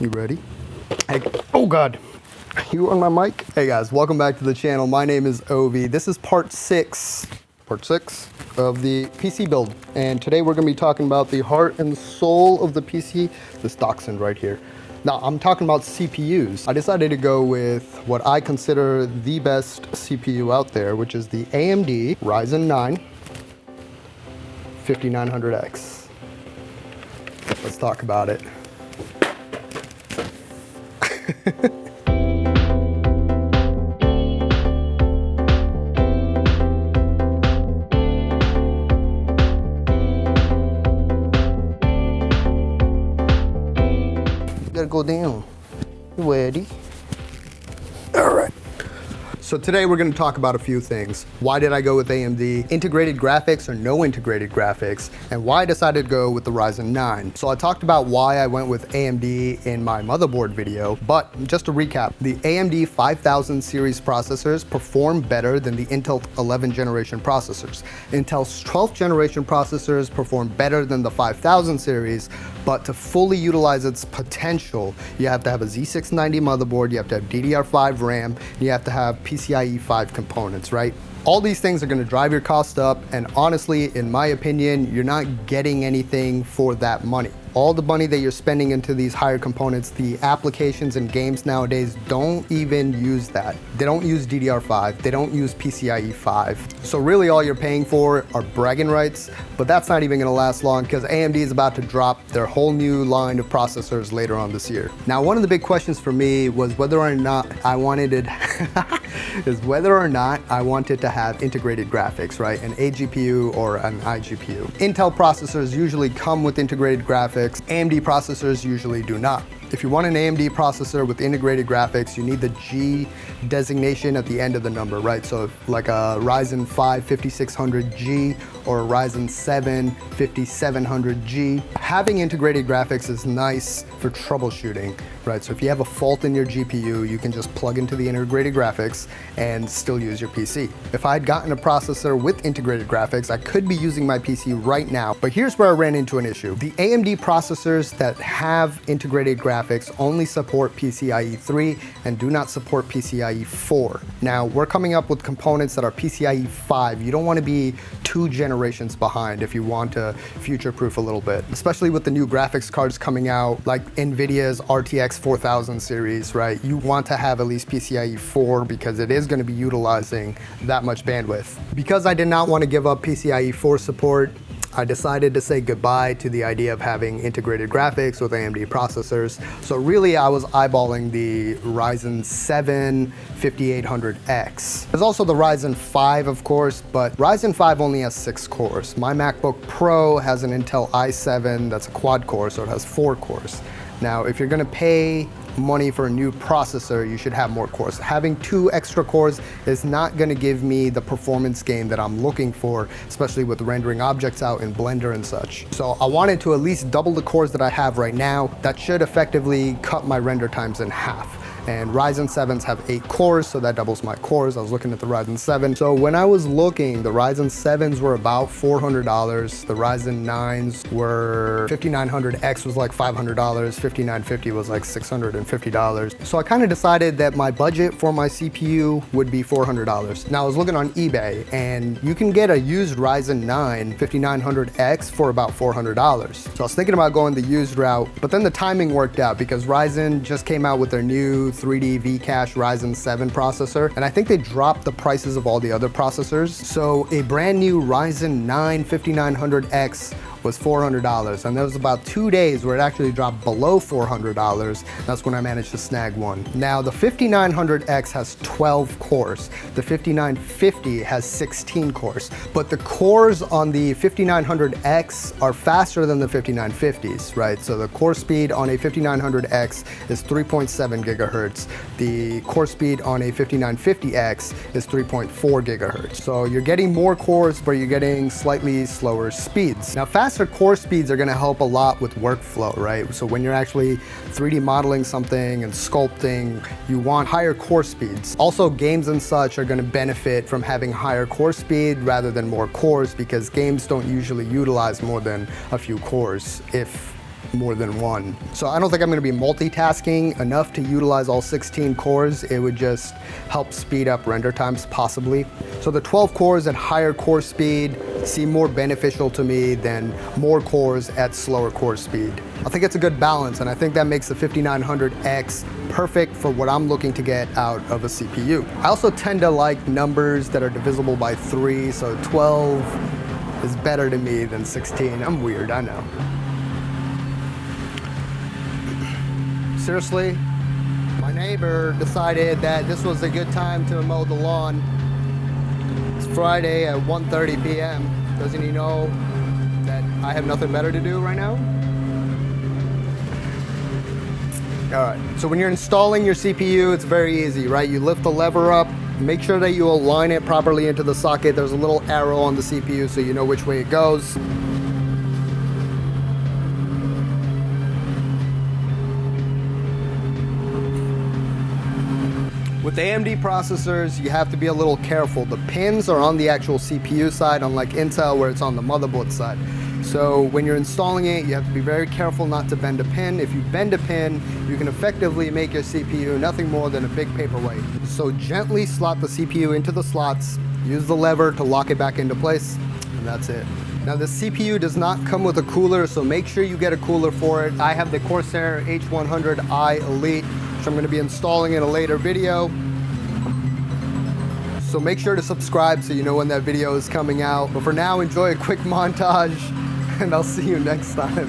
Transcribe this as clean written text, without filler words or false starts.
You ready? Hey, oh God, you on my mic? Hey guys, welcome back to the channel. My name is Ovi. This is part six of the PC build. And today we're gonna be talking about the heart and soul of the PC, this dachshund right here. Now, I'm talking about CPUs. I decided to go with what I consider the best CPU out there, which is the AMD Ryzen 9 5900X. Let's talk about it. Gotta go down. You ready? All right. So today we're going to talk about a few things. Why did I go with AMD? Integrated graphics or no integrated graphics? And why I decided to go with the Ryzen 9. So I talked about why I went with AMD in my motherboard video, but just to recap, the AMD 5000 series processors perform better than the Intel 11th generation processors. Intel's 12th generation processors perform better than the 5000 series, but to fully utilize its potential, you have to have a Z690 motherboard, you have to have DDR5 RAM, you have to have PCIe 5 components, right? All these things are going to drive your cost up, and honestly, in my opinion, you're not getting anything for that money. All the money that you're spending into these higher components, the applications and games nowadays don't even use that. They don't use DDR5, they don't use PCIe 5. So really all you're paying for are bragging rights, but that's not even gonna last long because AMD is about to drop their whole new line of processors later on this year. Now, one of the big questions for me was whether or not I wanted it, to have integrated graphics, right? An AGPU or an iGPU. Intel processors usually come with integrated graphics. AMD processors usually do not. If you want an AMD processor with integrated graphics, you need the G designation at the end of the number, right? So like a Ryzen 5 5600G or a Ryzen 7 5700G. Having integrated graphics is nice for troubleshooting, right? So if you have a fault in your GPU, you can just plug into the integrated graphics and still use your PC. If I had gotten a processor with integrated graphics, I could be using my PC right now, but here's where I ran into an issue. The AMD processors that have integrated graphics only support PCIe 3 and do not support PCIe 4. Now, we're coming up with components that are PCIe 5. You don't want to be 2 generations behind if you want to future-proof a little bit, especially with the new graphics cards coming out, like NVIDIA's RTX 4000 series, right? You want to have at least PCIe 4 because it is going to be utilizing that much bandwidth. Because I did not want to give up PCIe 4 support, I decided to say goodbye to the idea of having integrated graphics with AMD processors. So really I was eyeballing the Ryzen 7 5800X. There's also the Ryzen 5, of course, but Ryzen 5 only has 6 cores. My MacBook Pro has an Intel i7 that's a quad core, so it has 4 cores. Now, if you're gonna pay money for a new processor, you should have more cores. Having 2 extra cores is not going to give me the performance gain that I'm looking for, especially with rendering objects out in Blender and such. So I wanted to at least double the cores that I have right now. That should effectively cut my render times in half. And Ryzen 7s have 8 cores, so that doubles my cores. I was looking at the Ryzen 7. So when I was looking, the Ryzen 7s were about $400. The Ryzen 9s were, 5900X was like $500. 5950 was like $650. So I kind of decided that my budget for my CPU would be $400. Now I was looking on eBay, and you can get a used Ryzen 9 5900X for about $400. So I was thinking about going the used route, but then the timing worked out because Ryzen just came out with their new 3D V-Cache Ryzen 7 processor, and I think they dropped the prices of all the other processors. So a brand new Ryzen 9 5900X was $400, and there was about 2 days where it actually dropped below $400. That's when I managed to snag one. Now the 5900X has 12 cores. The 5950 has 16 cores, but the cores on the 5900X are faster than the 5950s, right? So the core speed on a 5900X is 3.7 gigahertz. The core speed on a 5950X is 3.4 gigahertz. So you're getting more cores, but you're getting slightly slower speeds. Now, faster core speeds are going to help a lot with workflow, right? So when you're actually 3D modeling something and sculpting, you want higher core speeds. Also, games and such are going to benefit from having higher core speed rather than more cores, because games don't usually utilize more than a few cores, if more than one. So I don't think I'm gonna be multitasking enough to utilize all 16 cores. It would just help speed up render times possibly. So the 12 cores at higher core speed seem more beneficial to me than more cores at slower core speed. I think it's a good balance, and I think that makes the 5900X perfect for what I'm looking to get out of a CPU. I also tend to like numbers that are divisible by 3, so 12 is better to me than 16. I'm weird, I know. Seriously, my neighbor decided that this was a good time to mow the lawn. It's Friday at 1:30 p.m. Doesn't he know that I have nothing better to do right now? All right, so when you're installing your CPU, it's very easy, right? You lift the lever up, make sure that you align it properly into the socket. There's a little arrow on the CPU so you know which way it goes. With AMD processors, you have to be a little careful. The pins are on the actual CPU side, unlike Intel where it's on the motherboard side. So when you're installing it, you have to be very careful not to bend a pin. If you bend a pin, you can effectively make your CPU nothing more than a big paperweight. So gently slot the CPU into the slots, use the lever to lock it back into place, and that's it. Now the CPU does not come with a cooler, so make sure you get a cooler for it. I have the Corsair H100i Elite, which I'm going to be installing in a later video. So make sure to subscribe so you know when that video is coming out. But for now, enjoy a quick montage, and I'll see you next time.